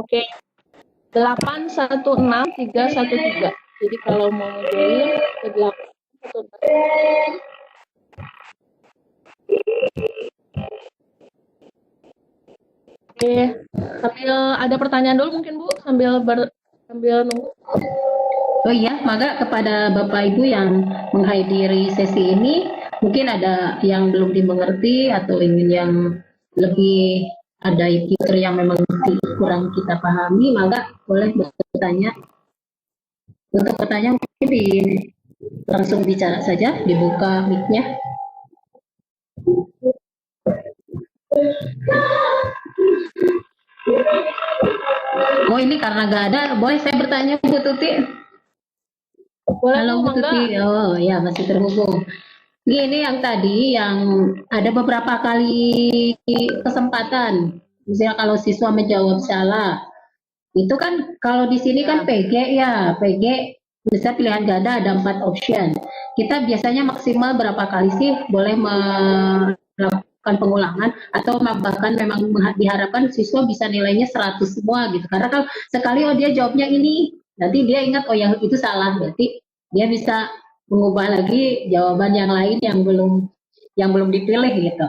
B: Oke. 816313. Jadi kalau mau join ke 816. Oke, sambil ada pertanyaan dulu mungkin Bu, sambil nunggu.
E: Oh iya, maka kepada Bapak Ibu yang menghadiri sesi ini, mungkin ada yang belum dimengerti atau ingin yang lebih ada fitur yang memang kurang kita pahami, maka boleh bertanya. Untuk bertanya mungkin langsung bicara saja, dibuka mic-nya. Oh ini karena nggak ada, boleh saya bertanya Bu Tuti?
B: Boleh,
E: Halo Bu
B: mangga.
E: Tuti, oh ya masih terhubung. Ini yang tadi yang ada beberapa kali kesempatan, misalnya kalau siswa menjawab salah, itu kan kalau di sini kan PG ya, PG bisa pilihan ganda ada 4 option. Kita biasanya maksimal berapa kali sih boleh melakukan pengulangan atau bahkan memang diharapkan siswa bisa nilainya 100 semua gitu. Karena kalau sekali dia jawabnya ini, nanti dia ingat oh yang itu salah, berarti dia bisa mengubah lagi jawaban yang lain yang belum dipilih gitu.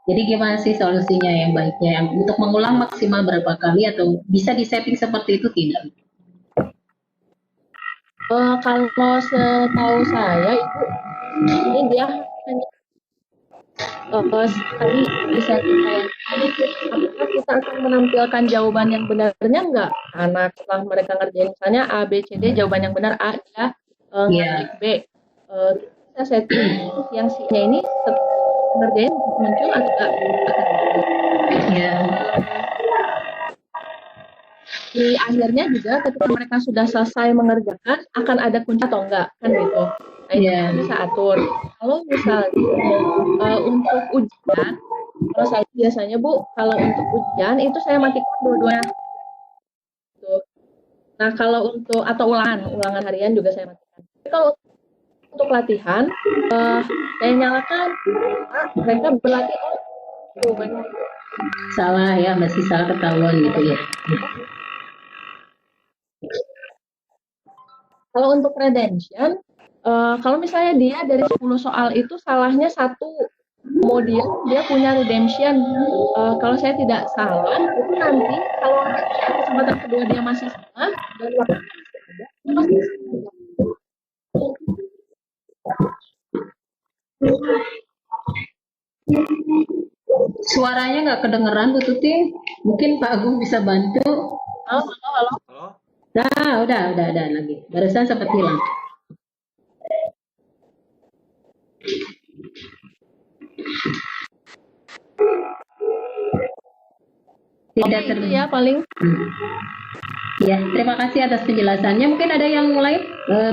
E: Jadi gimana sih solusinya yang baiknya yang untuk mengulang maksimal berapa kali atau bisa disetting seperti itu tidak?
B: Kalau setahu saya Ibu, ini dia hanya tadi bisa kita apakah kita akan menampilkan jawaban yang benarnya enggak? Anak setelah mereka ngerjain misalnya A, B, C, D, jawaban yang benar A, dia ngeklik B. Kita setting yang C-nya ini setelah ngerjain muncul atau enggak akan muncul.
E: Ya.
B: di akhirnya juga ketika mereka sudah selesai mengerjakan akan ada kunci atau enggak kan gitu. Nah itu
E: Iya.
B: kita bisa atur. Kalau misalnya untuk ujian, kalau saya biasanya Bu, kalau untuk ujian itu saya matikan dua-duanya. Gitu. Nah kalau untuk atau ulangan harian juga saya matikan. Tapi kalau untuk latihan, saya nyalakan mereka berlatih tuh banyak.
E: Salah ya, masih salah ketahuan gitu ya.
B: Kalau untuk redemption, kalau misalnya dia dari 10 soal itu salahnya satu, kemudian dia punya redemption. Kalau saya tidak salah, itu nanti kalau kesempatan kedua dia masih salah dan waktu masih ada, dia pasti salah.
E: Suaranya nggak kedengeran Bu Tuti. Mungkin Pak Agung bisa bantu.
B: Halo.
C: Halo?
E: Nah, udah lagi. Barusan sempat hilang. Tidak
B: Oke, itu
E: terdengar.
B: ya paling.
E: Ya, terima kasih atas penjelasannya. Mungkin ada yang lain,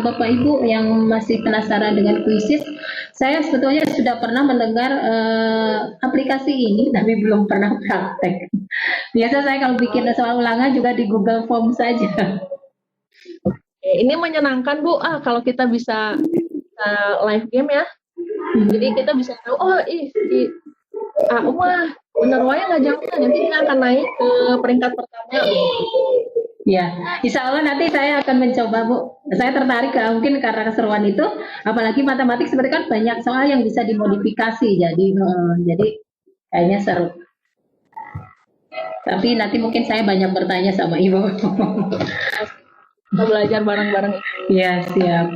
E: Bapak Ibu yang masih penasaran dengan kuisis. Saya sebetulnya sudah pernah mendengar aplikasi ini, tapi belum pernah praktek. Biasa saya kalau bikin soal ulangan juga di Google Form saja.
B: Ini menyenangkan Bu, kalau kita bisa live game ya. Jadi kita bisa tahu, si aku mah bener wae nggak jauh, nanti dia akan naik ke peringkat pertama.
E: Ya, insya Allah nanti saya akan mencoba Bu. Saya tertarik mungkin karena keseruan itu, apalagi matematik sebenarnya kan banyak soal yang bisa dimodifikasi, jadi kayaknya seru. Tapi nanti mungkin saya banyak bertanya sama Ibu.
B: Kita belajar bareng-bareng itu.
E: Ya, siap.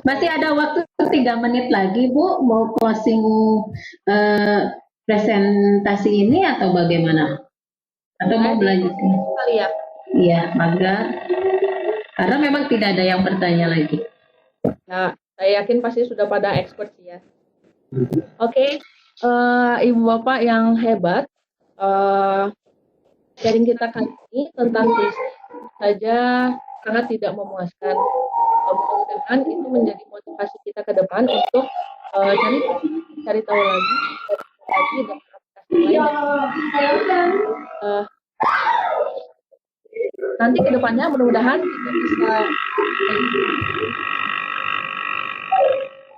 E: Masih ada waktu 3 menit lagi Bu, mau closing presentasi ini atau bagaimana? Atau mau melanjutkan?
B: Kali ya.
E: Iya, mangga. Karena memang tidak ada yang bertanya lagi.
B: Ya, saya yakin pasti sudah pada expert sih ya. Oke, Ibu Bapak yang hebat, sharing kita kali ini tentang kuis saja sangat tidak memuaskan. Mudah-mudahan itu menjadi motivasi kita ke depan untuk cari tahu lagi dan aplikasi lain. Nanti ke depannya mudah-mudahan kita bisa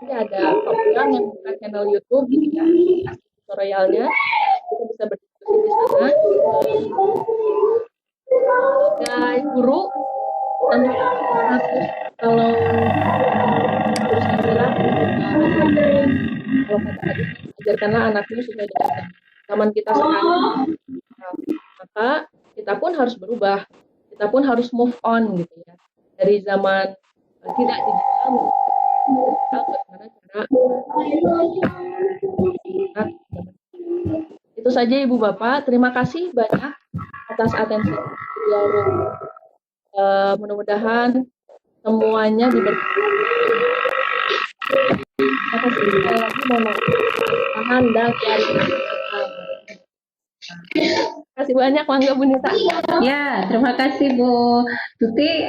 B: ini ada program yang buka channel YouTube gitu ya, tutorialnya kita bisa berdiskusi di sana. Guys, guru tentu kalau terus saya bilang kalau kata tadi ajarkanlah anaknya sesuai dengan zaman kita sekarang. Maka kita pun harus berubah, kita pun harus move on gitu ya dari zaman tidak digital bagaimana cara itu saja Ibu Bapak. Terima kasih banyak atas atensi beliau. Mudah-mudahan semuanya diberkahi. Terima kasih sekali lagi, mohon maaf tahan dan terima kasih banyak, Mangga Bu Nita.
E: Ya, terima kasih Bu Tuti.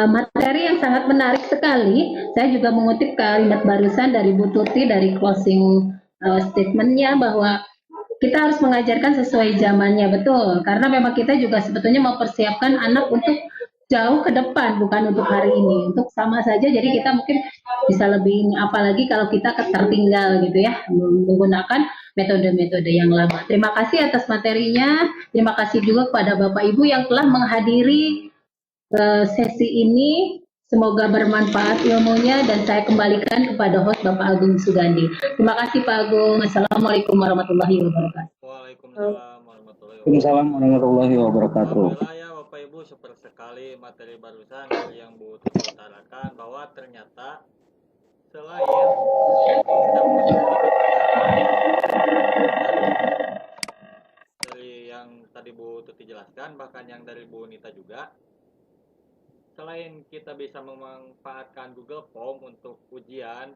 E: Materi yang sangat menarik sekali. Saya juga mengutip kalimat barusan dari Bu Tuti dari closing statementnya bahwa kita harus mengajarkan sesuai zamannya, betul. Karena memang kita juga sebetulnya mempersiapkan anak untuk jauh ke depan, bukan untuk hari ini. Untuk sama saja, jadi kita mungkin bisa lebih, apalagi kalau kita tertinggal gitu ya, menggunakan metode-metode yang lama. Terima kasih atas materinya. Terima kasih juga kepada Bapak Ibu yang telah menghadiri sesi ini. Semoga bermanfaat ilmunya dan saya kembalikan kepada host Bapak Agung Sugandi. Terima kasih Pak Agung. Assalamualaikum warahmatullahi wabarakatuh.
C: Waalaikumsalam warahmatullahi wabarakatuh.
A: Waalaikumsalam warahmatullahi wabarakatuh.
C: Alhamdulillah ya Bapak Ibu, super sekali materi barusan dari yang Bu Tuti utarakan bahwa ternyata selain dari yang tadi Bu Tuti jelaskan, bahkan yang dari Bu Nita juga, selain kita bisa memanfaatkan Google Form untuk ujian,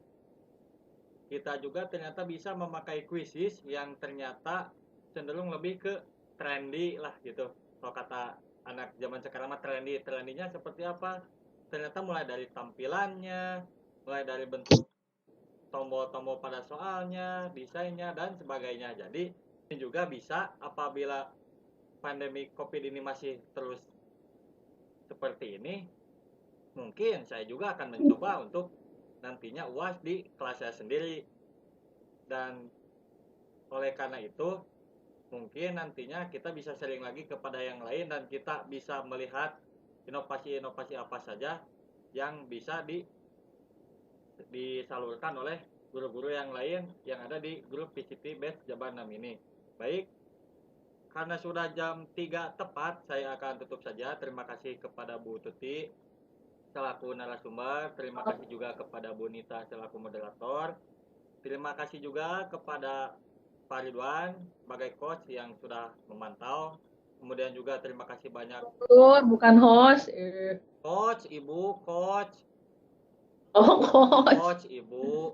C: kita juga ternyata bisa memakai quizzes yang ternyata cenderung lebih ke trendy lah gitu. Kalau kata anak zaman sekarang mah trendinya seperti apa? Ternyata mulai dari tampilannya, mulai dari bentuk tombol-tombol pada soalnya, desainnya dan sebagainya. Jadi ini juga bisa apabila pandemi COVID ini masih terus seperti ini, mungkin saya juga akan mencoba untuk nantinya UAS di kelas saya sendiri. Dan oleh karena itu, mungkin nantinya kita bisa sharing lagi kepada yang lain dan kita bisa melihat inovasi-inovasi apa saja yang bisa disalurkan oleh guru-guru yang lain yang ada di grup PCT Batch Jabar 6 ini. Baik, karena sudah jam 3 tepat, saya akan tutup saja. Terima kasih kepada Bu Tuti selaku narasumber, terima kasih juga kepada Bu Nita selaku moderator, terima kasih juga kepada Pak Ridwan sebagai coach yang sudah memantau. Kemudian juga terima kasih banyak
B: Bukan host.
C: coach, Ibu, coach,
B: Coach.
C: coach, Ibu.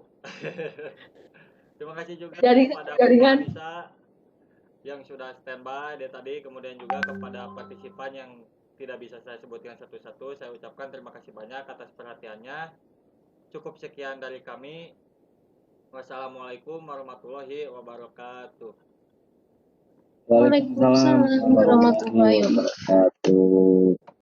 C: Terima kasih juga
B: Jaringan-
C: kepada
B: jaringan.
C: Bu Anissa yang sudah standby dari tadi, kemudian juga kepada partisipan yang tidak bisa saya sebutkan satu-satu. Saya ucapkan terima kasih banyak atas perhatiannya. Cukup sekian dari kami. Wassalamualaikum warahmatullahi wabarakatuh.
D: Waalaikumsalam warahmatullahi wabarakatuh.